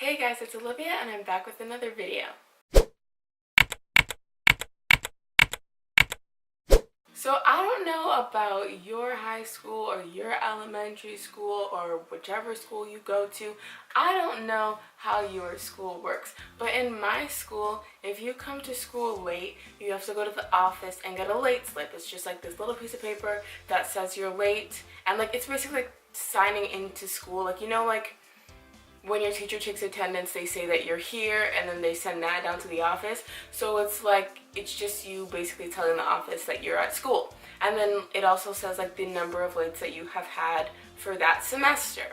Hey guys, it's Olivia and I'm back with another video. So I don't know about your high school or your elementary school or whichever school you go to. I don't know how your school works, but in my school, if you come to school late, you have to go to the office and get a late slip. It's just like this little piece of paper that says you're late, and like it's basically like signing into school. Like, you know, like when your teacher takes attendance, they say that you're here and then they send that down to the office. So it's like, it's just you basically telling the office that you're at school. And then it also says like the number of lates that you have had for that semester.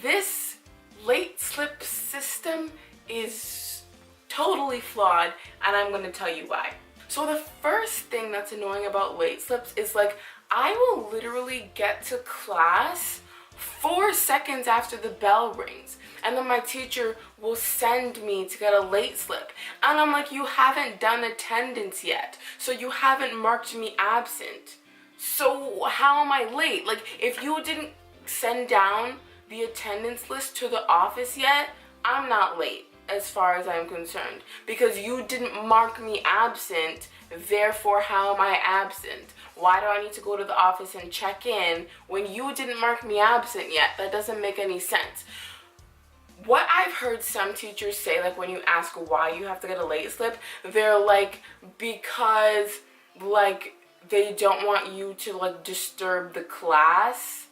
This late slip system is totally flawed, and I'm going to tell you why. So the first thing that's annoying about late slips is like, I will literally get to class 4 seconds after the bell rings, and then my teacher will send me to get a late slip, and I'm like, you haven't done attendance yet, so you haven't marked me absent, so how am I late? Like, if you didn't send down the attendance list to the office yet, I'm not late as far as I'm concerned, because you didn't mark me absent. Therefore, how am I absent? Why do I need to go to the office and check in when you didn't mark me absent yet? That doesn't make any sense. What I've heard some teachers say, like when you ask why you have to get a late slip, they're like, because like they don't want you to like disturb the class.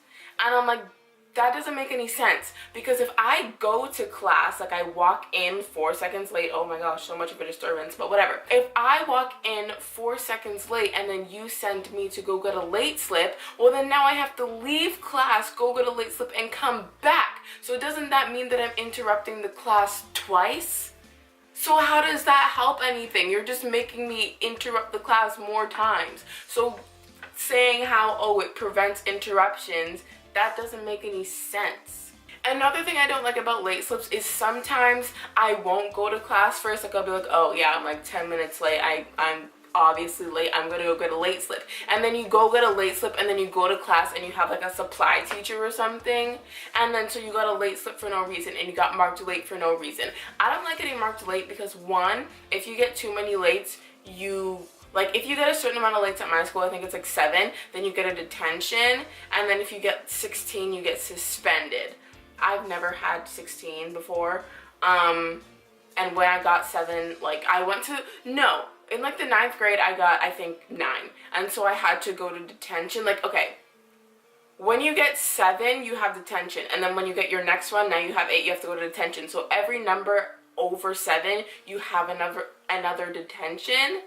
And I'm like, that doesn't make any sense, because if I go to class, like I walk in 4 seconds late, oh my gosh, so much of a disturbance, but whatever. If I walk in 4 seconds late and then you send me to go get a late slip, well then now I have to leave class, go get a late slip, and come back. So doesn't that mean that I'm interrupting the class twice? So how does that help anything? You're just making me interrupt the class more times. So saying how, oh, it prevents interruptions, that doesn't make any sense. Another thing I don't like about late slips is sometimes I won't go to class first. Like I'll be like, oh yeah, I'm like 10 minutes late. I'm obviously late. I'm gonna go get a late slip. And then you go get a late slip and then you go to class and you have like a supply teacher or something. And then so you got a late slip for no reason and you got marked late for no reason. I don't like getting marked late because one, if you get too many lates, like, if you get a certain amount of lates at my school, I think it's like 7, then you get a detention, and then if you get 16, you get suspended. I've never had 16 before, and when I got 7, like, I went to, no, in like the 9th grade, I got, I think, 9, and so I had to go to detention. Like, okay, when you get 7, you have detention, and then when you get your next one, now you have 8, you have to go to detention. So every number over 7, you have another detention.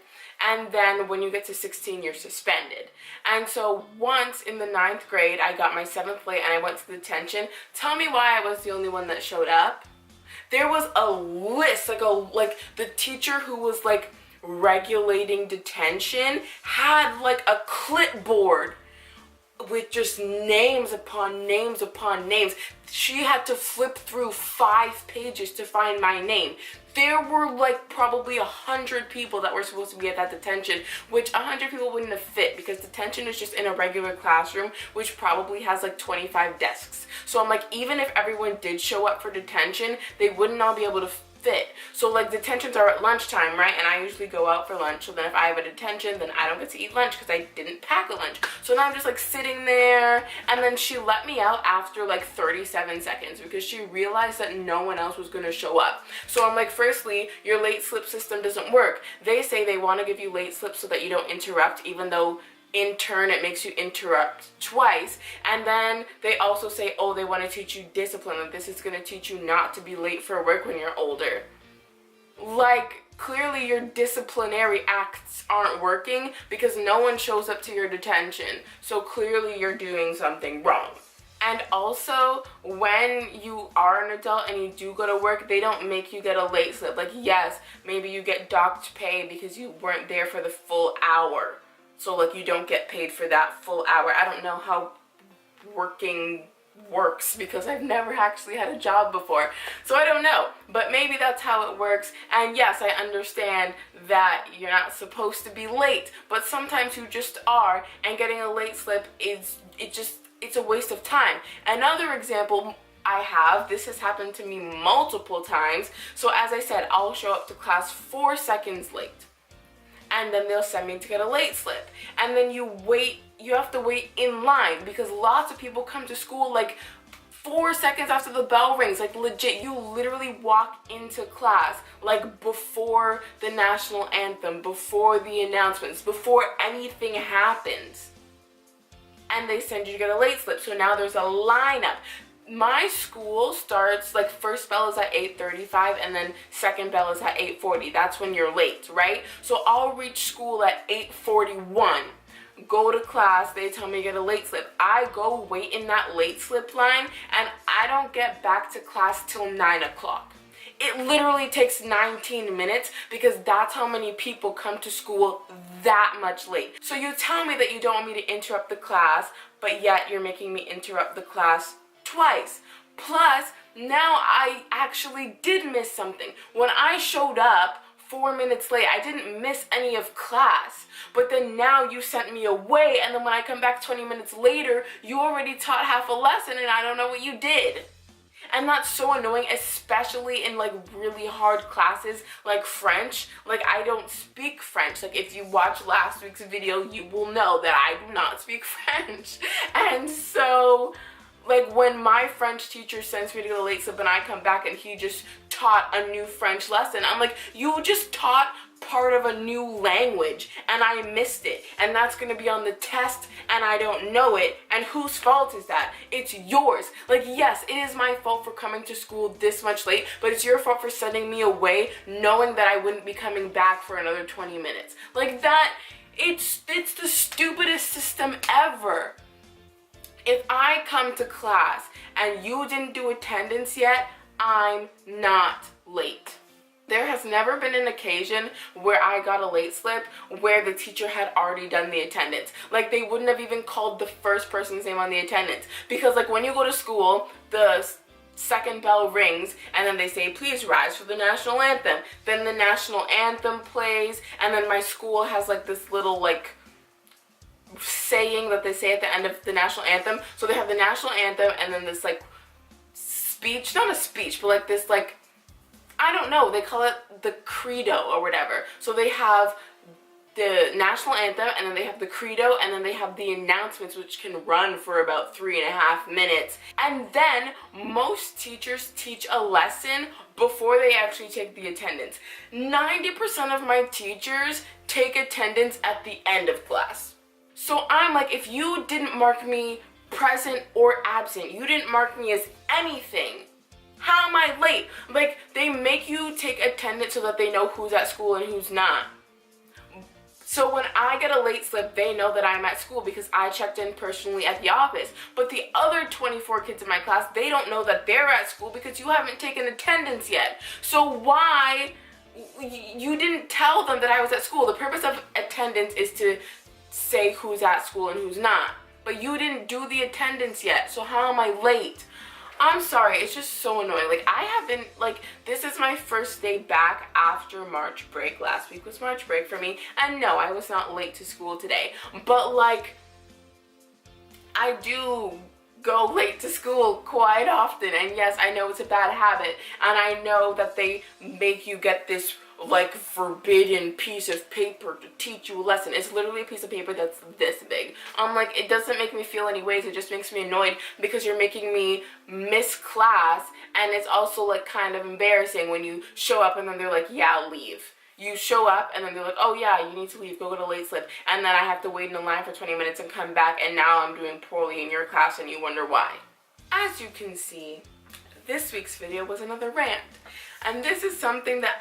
And then when you get to 16, you're suspended. And so once in the 9th grade, I got my 7th late and I went to detention. Tell me why I was the only one that showed up. There was a list, like the teacher who was like regulating detention had like a clipboard with just names upon names upon names. She had to flip through 5 pages to find my name. There were like probably 100 people that were supposed to be at that detention, which 100 people wouldn't have fit, because detention is just in a regular classroom, which probably has like 25 desks. So I'm like, even if everyone did show up for detention, they wouldn't all be able to fit. So like detentions are at lunchtime, right? And I usually go out for lunch. So then if I have a detention, then I don't get to eat lunch because I didn't pack a lunch. So now I'm just like sitting there, and then she let me out after like 37 seconds because she realized that no one else was going to show up. So I'm like, firstly, your late slip system doesn't work. They say they want to give you late slips so that you don't interrupt, even though in turn it makes you interrupt twice. And then they also say, oh, they want to teach you discipline, and this is going to teach you not to be late for work when you're older. Like, clearly your disciplinary acts aren't working because no one shows up to your detention. So clearly you're doing something wrong. And also, when you are an adult and you do go to work, they don't make you get a late slip. Like, yes, maybe you get docked pay because you weren't there for the full hour. So like you don't get paid for that full hour. I don't know how working works because I've never actually had a job before. So I don't know, but maybe that's how it works. And yes, I understand that you're not supposed to be late, but sometimes you just are, and getting a late slip it's a waste of time. Another example, I have. This has happened to me multiple times. So as I said, I'll show up to class 4 seconds late. And then they'll send me to get a late slip. And then you have to wait in line because lots of people come to school like 4 seconds after the bell rings. Like legit, you literally walk into class like before the national anthem, before the announcements, before anything happens. And they send you to get a late slip. So now there's a lineup. My school starts, like, first bell is at 8:35 and then second bell is at 8:40. That's when you're late, right? So I'll reach school at 8:41. Go to class, they tell me to get a late slip. I go wait in that late slip line and I don't get back to class till 9 o'clock. It literally takes 19 minutes because that's how many people come to school that much late. So you tell me that you don't want me to interrupt the class, but yet you're making me interrupt the class twice. Plus, now I actually did miss something. When I showed up 4 minutes late, I didn't miss any of class. But then now you sent me away, and then when I come back 20 minutes later, you already taught half a lesson and I don't know what you did. And that's so annoying, especially in like really hard classes like French. Like I don't speak French. Like if you watch last week's video, you will know that I do not speak French. And so like when my French teacher sends me to get a late slip and I come back and he just taught a new French lesson, I'm like, you just taught part of a new language and I missed it, and that's gonna be on the test and I don't know it, and whose fault is that? It's yours. Like, yes, it is my fault for coming to school this much late, but it's your fault for sending me away knowing that I wouldn't be coming back for another 20 minutes. Like that, it's the stupidest system ever. If I come to class and you didn't do attendance yet, I'm not late. There has never been an occasion where I got a late slip where the teacher had already done the attendance. Like they wouldn't have even called the first person's name on the attendance. Because like when you go to school, the second bell rings and then they say, please rise for the national anthem. Then the national anthem plays, and then my school has like this little like saying that they say at the end of the national anthem. So they have the national anthem and then this like speech, not a speech, but like this like, I don't know, they call it the credo or whatever. So they have the national anthem and then they have the credo and then they have the announcements, which can run for about 3.5 minutes. And then most teachers teach a lesson before they actually take the attendance. 90% of my teachers take attendance at the end of class. So I'm like, if you didn't mark me present or absent, you didn't mark me as anything, how am I late? Like, they make you take attendance so that they know who's at school and who's not. So when I get a late slip, they know that I'm at school because I checked in personally at the office. But the other 24 kids in my class, they don't know that they're at school because you haven't taken attendance yet. So why, you didn't tell them that I was at school. The purpose of attendance is to say who's at school and who's not. But you didn't do the attendance yet, so how am I late? I'm sorry, it's just so annoying. Like, I haven't, like, this is my first day back after March break. Last week was March break for me, and no, I was not late to school today. But, like, I do go late to school quite often, and yes, I know it's a bad habit, and I know that they make you get this like forbidden piece of paper to teach you a lesson. It's literally a piece of paper that's this big. Like, it doesn't make me feel any ways, it just makes me annoyed because you're making me miss class, and it's also like kind of embarrassing when you show up and then they're like, yeah, leave. You show up and then they're like, oh yeah, you need to leave, go get a late slip, and then I have to wait in the line for 20 minutes and come back, and now I'm doing poorly in your class and you wonder why. As you can see, this week's video was another rant, and this is something that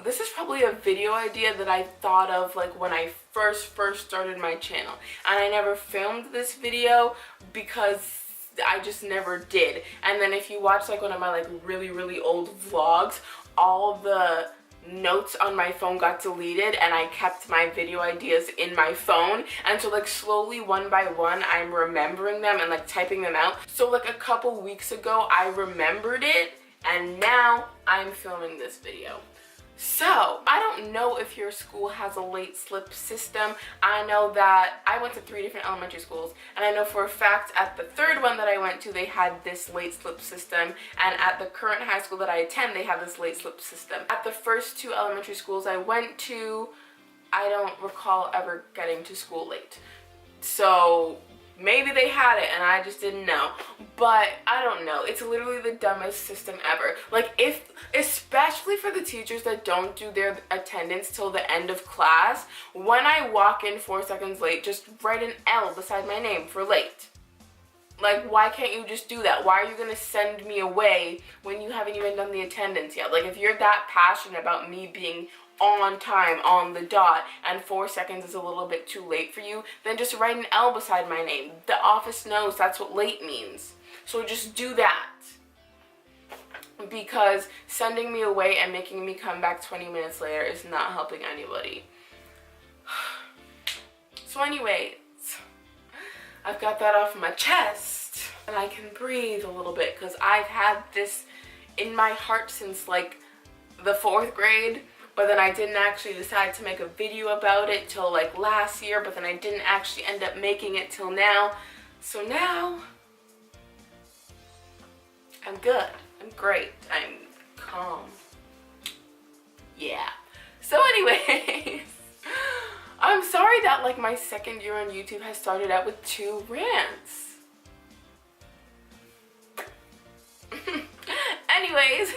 this is probably a video idea that I thought of like when I first started my channel, and I never filmed this video because I just never did. And then if you watch like one of my like really old vlogs, all the notes on my phone got deleted and I kept my video ideas in my phone, and so like slowly one by one I'm remembering them and like typing them out. So like a couple weeks ago I remembered it, and now I'm filming this video. So, I don't know if your school has a late slip system. I know that I went to 3 different elementary schools, and I know for a fact at the 3rd one that I went to, they had this late slip system, and at the current high school that I attend, they have this late slip system. At the first 2 elementary schools I went to, I don't recall ever getting to school late. So maybe they had it and I just didn't know, but I don't know. It's literally the dumbest system ever. Like, especially for the teachers that don't do their attendance till the end of class, when I walk in 4 seconds late, just write an L beside my name for late. Like, why can't you just do that? Why are you gonna send me away when you haven't even done the attendance yet? Like, if you're that passionate about me being on time, on the dot, and 4 seconds is a little bit too late for you, then just write an L beside my name. The office knows that's what late means. So just do that. Because sending me away and making me come back 20 minutes later is not helping anybody. So anyways, I've got that off my chest and I can breathe a little bit, because I've had this in my heart since like the 4th grade. But then I didn't actually decide to make a video about it till like last year, but then I didn't actually end up making it till now. So now, I'm good. I'm great. I'm calm. Yeah. So anyways, I'm sorry that like my 2nd year on YouTube has started out with 2 rants. Anyways,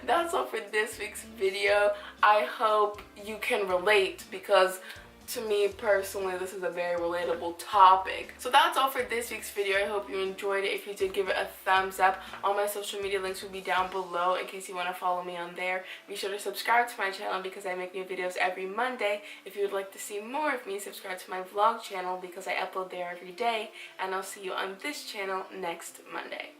that's all for this week's video. I hope you can relate, because to me personally, this is a very relatable topic. So that's all for this week's video. I hope you enjoyed it. If you did, give it a thumbs up. All my social media links will be down below in case you want to follow me on there. Be sure to subscribe to my channel because I make new videos every Monday. If you would like to see more of me, subscribe to my vlog channel because I upload there every day. And I'll see you on this channel next Monday.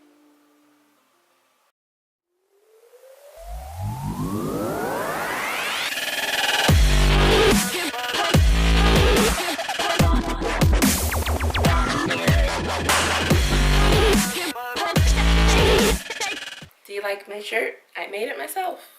Do you like my shirt? I made it myself.